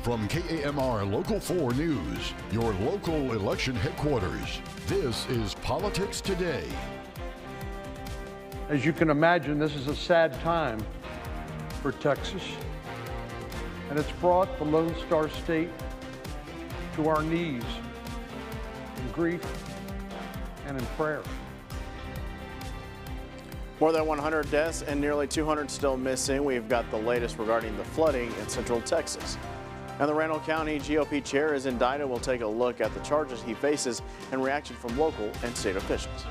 From KAMR Local 4 News, your local election headquarters, this is Politics Today. As you can imagine, this is a sad time for Texas, and it's brought the Lone Star State to our knees in grief and in prayer. More than 100 deaths and nearly 200 still missing. We've got the latest regarding the flooding in Central Texas. And the Randall County GOP chair is indicted. We'll take a look at the charges he faces and reaction from local and state officials.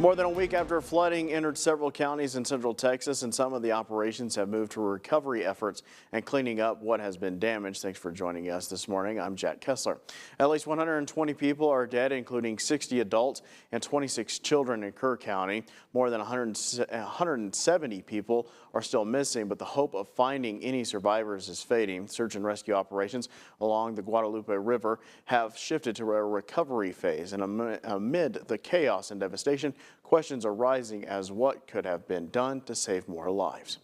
More than a week after flooding entered several counties in Central Texas, and some of the operations have moved to recovery efforts and cleaning up what has been damaged. Thanks for joining us this morning. I'm Jack Kessler. At least 120 people are dead, including 60 adults and 26 children in Kerr County. More than 170 people are still missing, but the hope of finding any survivors is fading. Search and rescue operations along the Guadalupe River have shifted to a recovery phase, and amid the chaos and devastation, questions are rising as what could have been done to save more lives.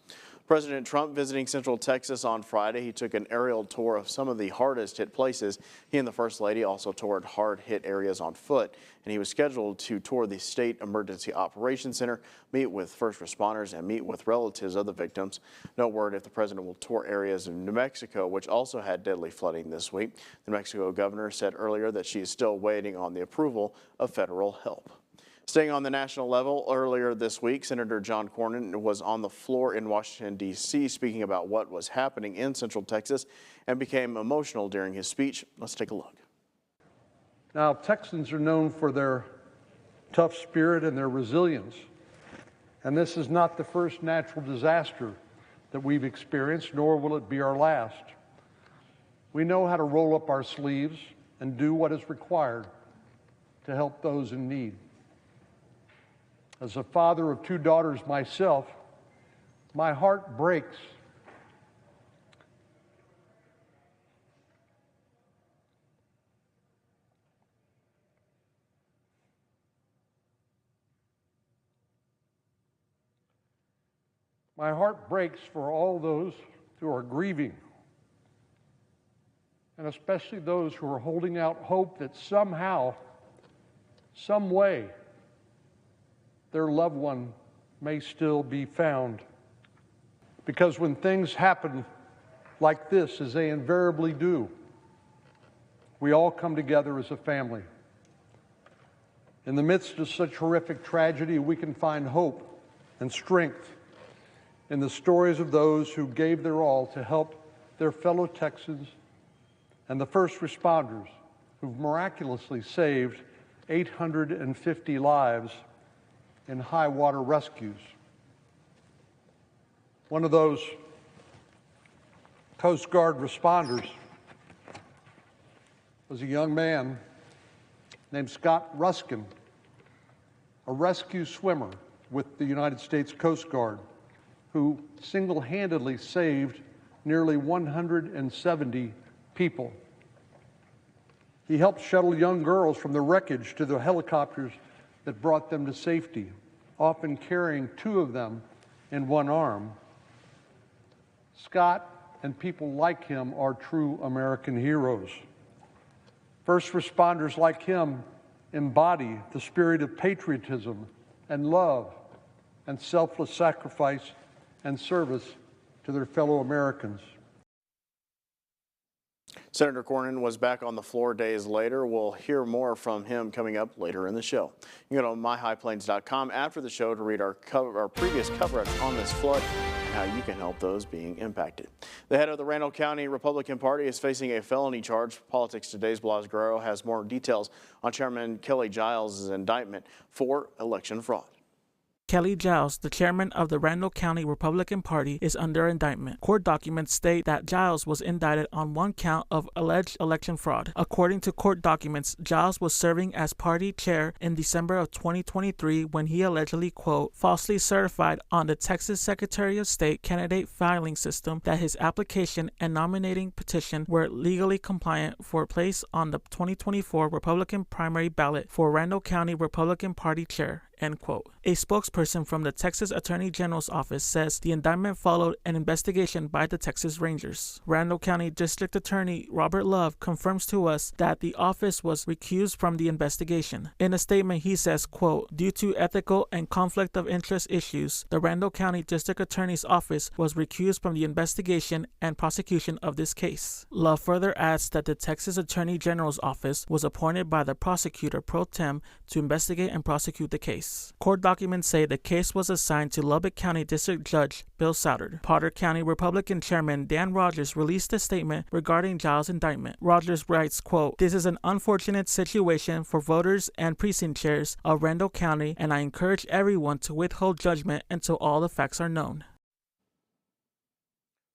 President Trump visiting Central Texas on Friday. He took an aerial tour of some of the hardest hit places. He and the First Lady also toured hard hit areas on foot, and he was scheduled to tour the State Emergency Operations Center, meet with first responders, and meet with relatives of the victims. No word if the president will tour areas in New Mexico, which also had deadly flooding this week. The New Mexico governor said earlier that she is still waiting on the approval of federal help. Staying on the national level, earlier this week, Senator John Cornyn was on the floor in Washington, D.C., speaking about what was happening in Central Texas and became emotional during his speech. Let's take a look. Now, Texans are known for their tough spirit and their resilience, and this is not the first natural disaster that we've experienced, nor will it be our last. We know how to roll up our sleeves and do what is required to help those in need. As a father of two daughters myself, my heart breaks for all those who are grieving, and especially those who are holding out hope that somehow, some way, their loved one may still be found. Because when things happen like this, as they invariably do, we all come together as a family. In the midst of such horrific tragedy, we can find hope and strength in the stories of those who gave their all to help their fellow Texans and the first responders who've miraculously saved 850 lives in high water rescues. One of those Coast Guard responders was a young man named Scott Ruskin, a rescue swimmer with the United States Coast Guard, who single-handedly saved nearly 170 people. He helped shuttle young girls from the wreckage to the helicopters that brought them to safety, often carrying two of them in one arm. Scott and people like him are true American heroes. First responders like him embody the spirit of patriotism and love and selfless sacrifice and service to their fellow Americans. Senator Cornyn was back on the floor days later. We'll hear more from him coming up later in the show. You can go to myhighplains.com after the show to read our previous coverage on this flood and how you can help those being impacted. The head of the Randall County Republican Party is facing a felony charge. Politics Today's Blas Guerrero has more details on Chairman Kelly Giles' indictment for election fraud. Kelly Giles, the chairman of the Randall County Republican Party, is under indictment. Court documents state that Giles was indicted on one count of alleged election fraud. According to court documents, Giles was serving as party chair in December of 2023 when he allegedly, quote, falsely certified on the Texas Secretary of State candidate filing system that his application and nominating petition were legally compliant for place on the 2024 Republican primary ballot for Randall County Republican Party chair, end quote. A spokesperson from the Texas Attorney General's office says the indictment followed an investigation by the Texas Rangers. Randall County District Attorney Robert Love confirms to us that the office was recused from the investigation. In a statement, he says, quote, due to ethical and conflict of interest issues, the Randall County District Attorney's office was recused from the investigation and prosecution of this case. Love further adds that the Texas Attorney General's office was appointed by the prosecutor pro tem to investigate and prosecute the case. Court documents say the case was assigned to Lubbock County District Judge Bill Southard. Potter County Republican Chairman Dan Rogers released a statement regarding Giles' indictment. Rogers writes, quote, this is an unfortunate situation for voters and precinct chairs of Randall County, and I encourage everyone to withhold judgment until all the facts are known.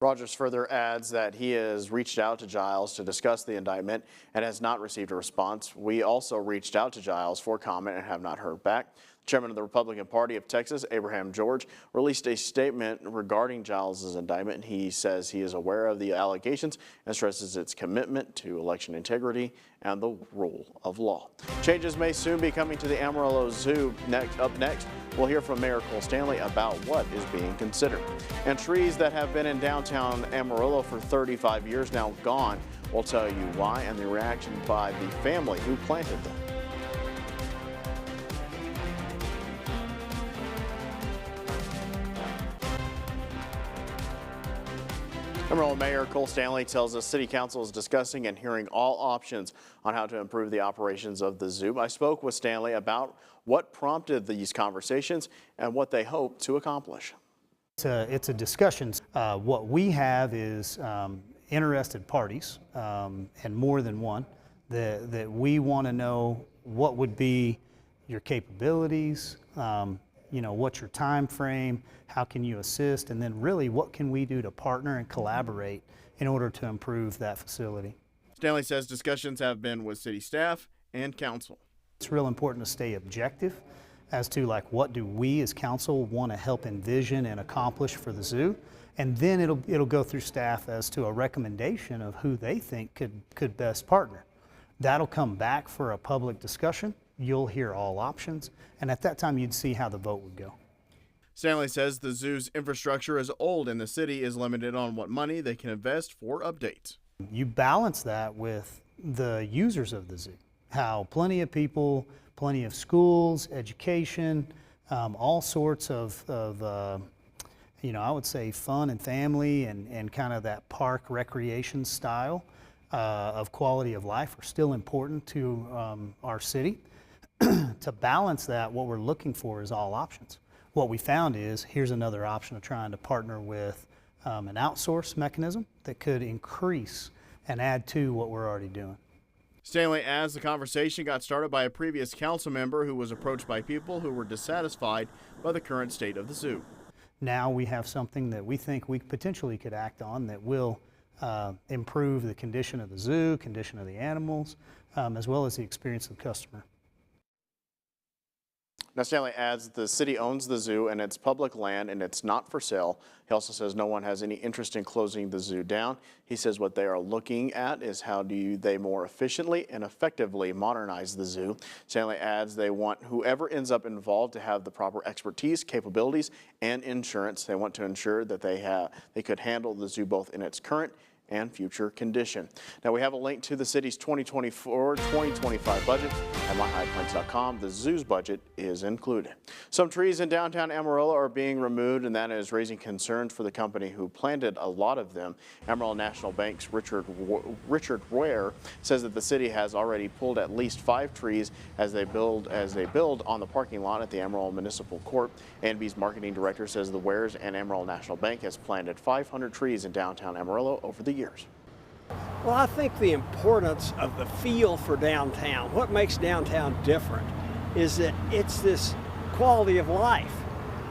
Rogers further adds that he has reached out to Giles to discuss the indictment and has not received a response. We also reached out to Giles for comment and have not heard back. Chairman of the Republican Party of Texas, Abraham George, released a statement regarding Giles' indictment. He says he is aware of the allegations and stresses its commitment to election integrity and the rule of law. Changes may soon be coming to the Amarillo Zoo. Up next, we'll hear from Mayor Cole Stanley about what is being considered. And trees that have been in downtown Amarillo for 35 years now gone. We'll tell you why and the reaction by the family who planted them. Amarillo Mayor Cole Stanley tells us City Council is discussing and hearing all options on how to improve the operations of the zoo. I spoke with Stanley about what prompted these conversations and what they hope to accomplish. It's a discussion. What we have is interested parties, and more than one, that we want to know what would be your capabilities, you know, what's your time frame, how can you assist, and then really what can we do to partner and collaborate in order to improve that facility. Stanley says discussions have been with city staff and council. It's real important to stay objective as to like what do we as council want to help envision and accomplish for the zoo, and then it'll go through staff as to a recommendation of who they think could best partner. That'll come back for a public discussion. You'll hear all options, and at that time you'd see how the vote would go. Stanley says the zoo's infrastructure is old and the city is limited on what money they can invest for updates. You balance that with the users of the zoo, how plenty of people, plenty of schools, education, all sorts of you know, I would say fun and family and kind of that park recreation style of quality of life are still important to our city. To balance that, what we're looking for is all options. What we found is here's another option of trying to partner with an outsource mechanism that could increase and add to what we're already doing. Stanley adds the conversation got started by a previous council member who was approached by people who were dissatisfied by the current state of the zoo. Now we have something that we think we potentially could act on that will improve the condition of the zoo, condition of the animals, as well as the experience of the customer. Now, Stanley adds the city owns the zoo and it's public land and it's not for sale. He also says no one has any interest in closing the zoo down. He says what they are looking at is how do they more efficiently and effectively modernize the zoo. Stanley adds they want whoever ends up involved to have the proper expertise, capabilities, and insurance. They want to ensure that they could handle the zoo both in its current and future condition. Now we have a link to the city's 2024-2025 budget at myhighplains.com. The zoo's budget is included. Some trees in downtown Amarillo are being removed, and that is raising concerns for the company who planted a lot of them. Amarillo National Bank's Richard Ware says that the city has already pulled at least 5 trees as they build on the parking lot at the Amarillo Municipal Court. ANB's marketing director says the Wares and Amarillo National Bank has planted 500 trees in downtown Amarillo over the years. Well, I think the importance of the feel for downtown, what makes downtown different, is that it's this quality of life,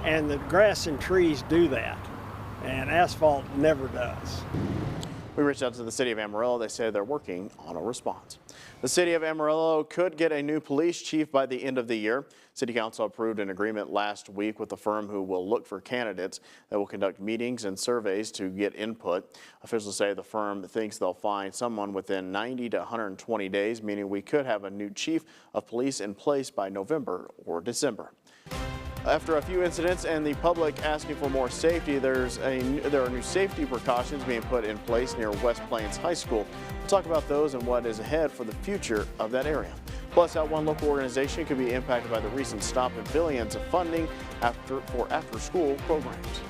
and the grass and trees do that, and asphalt never does. We reached out to the city of Amarillo. They say they're working on a response. The city of Amarillo could get a new police chief by the end of the year. City Council approved an agreement last week with the firm who will look for candidates that will conduct meetings and surveys to get input. Officials say the firm thinks they'll find someone within 90 to 120 days, meaning we could have a new chief of police in place by November or December. After a few incidents and the public asking for more safety, there are new safety precautions being put in place near West Plains High School. We'll talk about those and what is ahead for the future of that area. Plus, how one local organization could be impacted by the recent stop in billions of funding for after-school programs.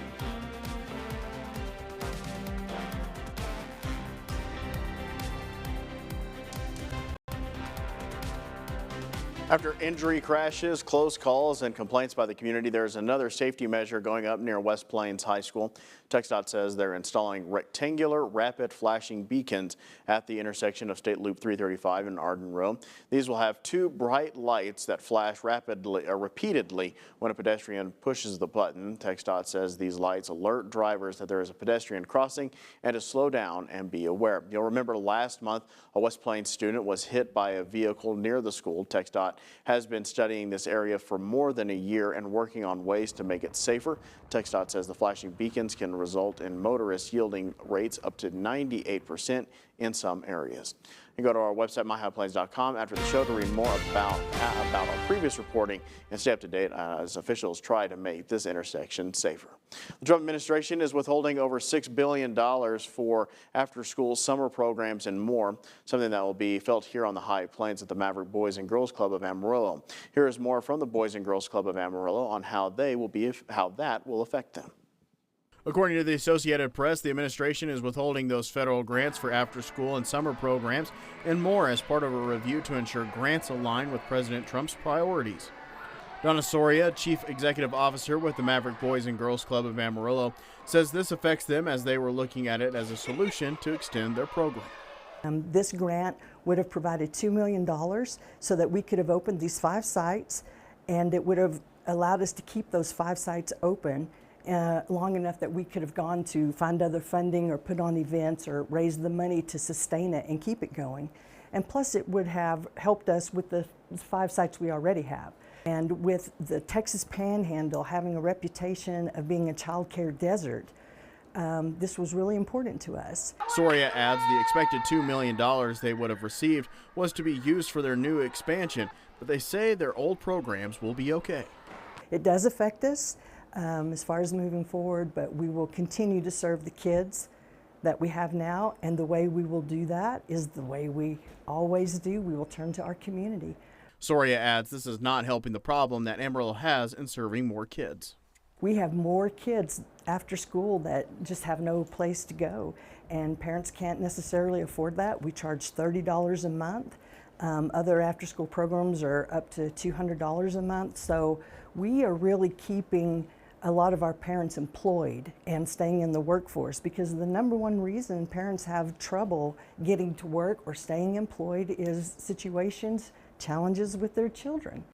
After injury crashes, close calls, and complaints by the community, there's another safety measure going up near West Plains High School. TxDOT says they're installing rectangular rapid flashing beacons at the intersection of State Loop 335 and Arden Road. These will have two bright lights that flash repeatedly when a pedestrian pushes the button. TxDOT says these lights alert drivers that there is a pedestrian crossing and to slow down and be aware. You'll remember last month a West Plains student was hit by a vehicle near the school. TxDOT has been studying this area for more than a year and working on ways to make it safer. TxDOT says the flashing beacons can result in motorists yielding rates up to 98% in some areas. You go to our website, myhighplains.com, after the show to read more about our previous reporting and stay up to date as officials try to make this intersection safer. The Trump administration is withholding over $6 billion for after-school summer programs and more, something that will be felt here on the High Plains at the Maverick Boys and Girls Club of Amarillo. Here is more from the Boys and Girls Club of Amarillo on how that will affect them. According to the Associated Press, the administration is withholding those federal grants for after-school and summer programs and more as part of a review to ensure grants align with President Trump's priorities. Donna Soria, Chief Executive Officer with the Maverick Boys and Girls Club of Amarillo, says this affects them as they were looking at it as a solution to extend their program. This grant would have provided $2 million so that we could have opened these 5 sites, and it would have allowed us to keep those 5 sites open long enough that we could have gone to find other funding or put on events or raise the money to sustain it and keep it going. And plus it would have helped us with the 5 sites we already have. And with the Texas Panhandle having a reputation of being a child care desert, this was really important to us. Soria adds the expected $2 million they would have received was to be used for their new expansion, but they say their old programs will be okay. It does affect us as far as moving forward, but we will continue to serve the kids that we have now, and the way we will do that is the way we always do. We will turn to our community. Soria adds this is not helping the problem that Amarillo has in serving more kids. We have more kids after school that just have no place to go, and parents can't necessarily afford that. We charge $30 a month. Other after-school programs are up to $200 a month, so we are really keeping a lot of our parents employed and staying in the workforce, because the number one reason parents have trouble getting to work or staying employed is challenges with their children.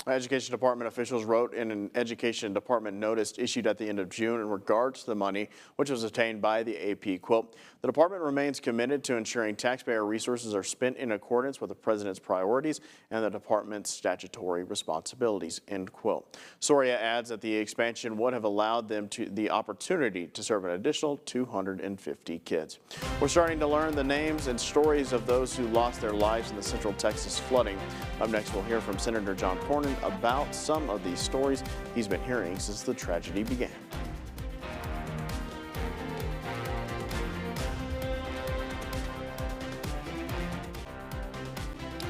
Education Department officials wrote in an Education Department notice issued at the end of June in regards to the money which was obtained by the AP. Quote, the department remains committed to ensuring taxpayer resources are spent in accordance with the president's priorities and the department's statutory responsibilities, end quote. Soria adds that the expansion would have allowed them the opportunity to serve an additional 250 kids. We're starting to learn the names and stories of those who lost their lives in the Central Texas flooding. Up next, we'll hear from Senator John Cornyn about some of these stories he's been hearing since the tragedy began.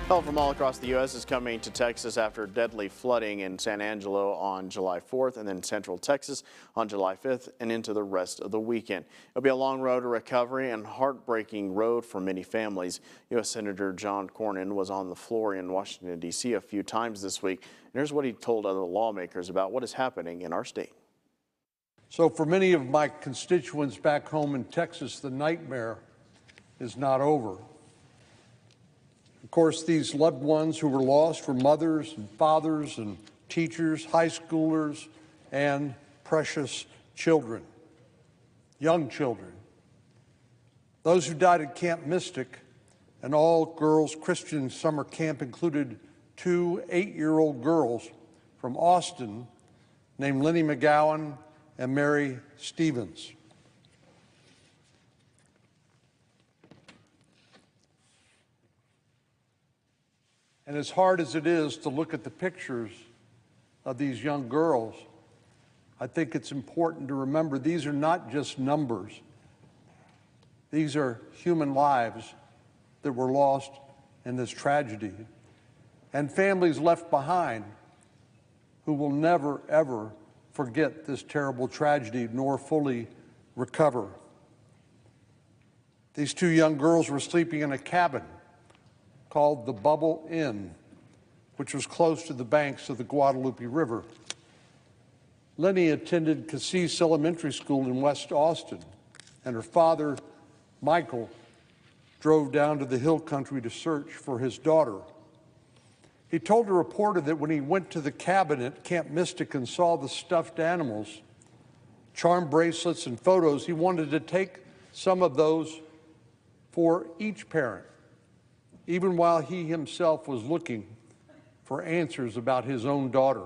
Help from all across the U.S. is coming to Texas after deadly flooding in San Angelo on July 4th and then Central Texas on July 5th and into the rest of the weekend. It'll be a long road to recovery and heartbreaking road for many families. U.S. Senator John Cornyn was on the floor in Washington, D.C. a few times this week. And here's what he told other lawmakers about what is happening in our state. So for many of my constituents back home in Texas, the nightmare is not over. Of course, these loved ones who were lost were mothers and fathers and teachers, high schoolers, and precious children, young children. Those who died at Camp Mystic, an all-girls Christian summer camp, included 2 8-year-old girls from Austin named Lenny McGowan and Mary Stevens. And as hard as it is to look at the pictures of these young girls, I think it's important to remember these are not just numbers. These are human lives that were lost in this tragedy, and families left behind who will never, ever forget this terrible tragedy nor fully recover. These two young girls were sleeping in a cabin called the Bubble Inn, which was close to the banks of the Guadalupe River. Lenny attended Cassis Elementary School in West Austin, and her father, Michael, drove down to the hill country to search for his daughter. He told a reporter that when he went to the cabin at Camp Mystic and saw the stuffed animals, charm bracelets, and photos, he wanted to take some of those for each parent, even while he himself was looking for answers about his own daughter.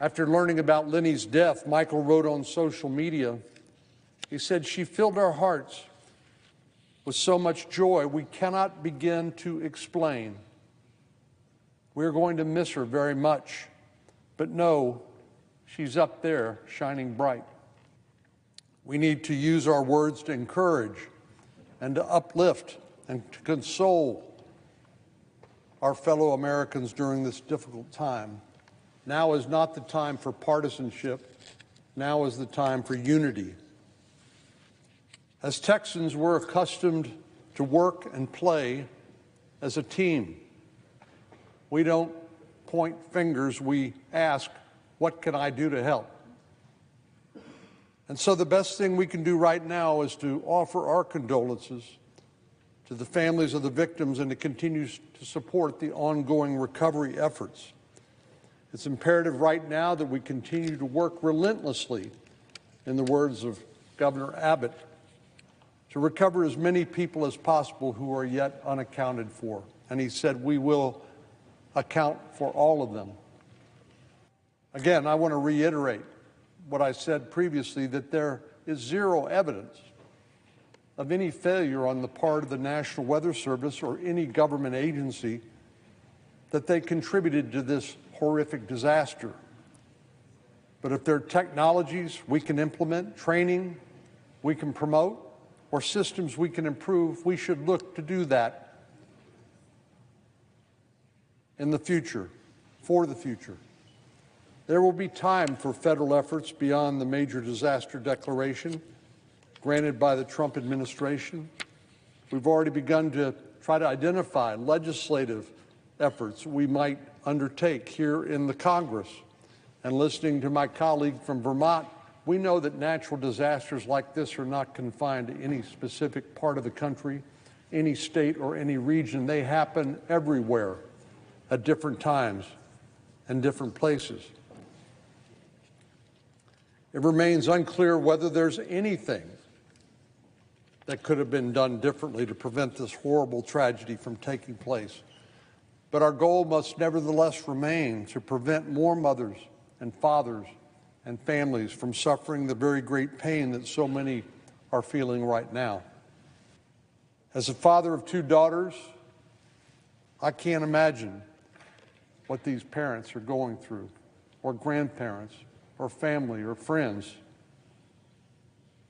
After learning about Lenny's death, Michael wrote on social media, he said, "She filled our hearts with so much joy we cannot begin to explain. We're going to miss her very much, but know she's up there shining bright." We need to use our words to encourage and to uplift and to console our fellow Americans during this difficult time. Now is not the time for partisanship. Now is the time for unity. As Texans, we're accustomed to work and play as a team. We don't point fingers, we ask, what can I do to help? And so the best thing we can do right now is to offer our condolences to the families of the victims and to continue to support the ongoing recovery efforts. It's imperative right now that we continue to work relentlessly, in the words of Governor Abbott, to recover as many people as possible who are yet unaccounted for. And he said we will account for all of them. Again, I want to reiterate what I said previously, that there is zero evidence of any failure on the part of the National Weather Service or any government agency that they contributed to this horrific disaster. But if there are technologies we can implement, training we can promote, or systems we can improve, we should look to do that in the future, for the future. There will be time for federal efforts beyond the major disaster declaration granted by the Trump administration. We've already begun to try to identify legislative efforts we might undertake here in the Congress. And listening to my colleague from Vermont, we know that natural disasters like this are not confined to any specific part of the country, any state, or any region. They happen everywhere at different times and different places. It remains unclear whether there's anything that could have been done differently to prevent this horrible tragedy from taking place. But our goal must nevertheless remain to prevent more mothers and fathers and families from suffering the very great pain that so many are feeling right now. As a father of two daughters, I can't imagine what these parents are going through, or grandparents, or family, or friends,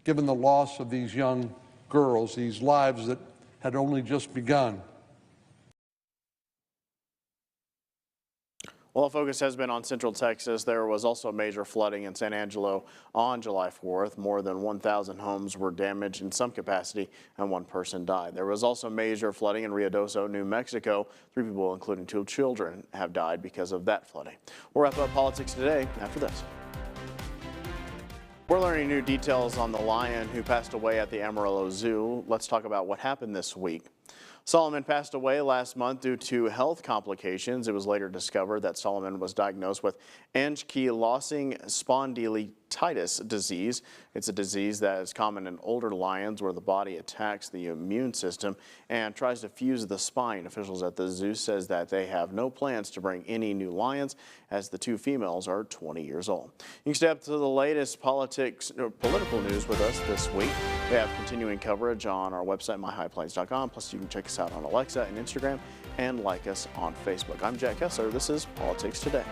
given the loss of these young girls, these lives that had only just begun. Well, the focus has been on Central Texas. There was also major flooding in San Angelo on July 4th. More than 1,000 homes were damaged in some capacity, and one person died. There was also major flooding in Ruidoso, New Mexico. 3 people, including 2 children, have died because of that flooding. We'll wrap up politics today after this. We're learning new details on the lion who passed away at the Amarillo Zoo. Let's talk about what happened this week. Solomon passed away last month due to health complications. It was later discovered that Solomon was diagnosed with ankylosing spondylitis. otitis disease. It's a disease that is common in older lions where the body attacks the immune system and tries to fuse the spine. Officials at the zoo says that they have no plans to bring any new lions as the 2 females are 20 years old. You can stay up to the latest political news with us this week. We have continuing coverage on our website, myhighplains.com. Plus, you can check us out on Alexa and Instagram and like us on Facebook. I'm Jack Kessler. This is Politics Today.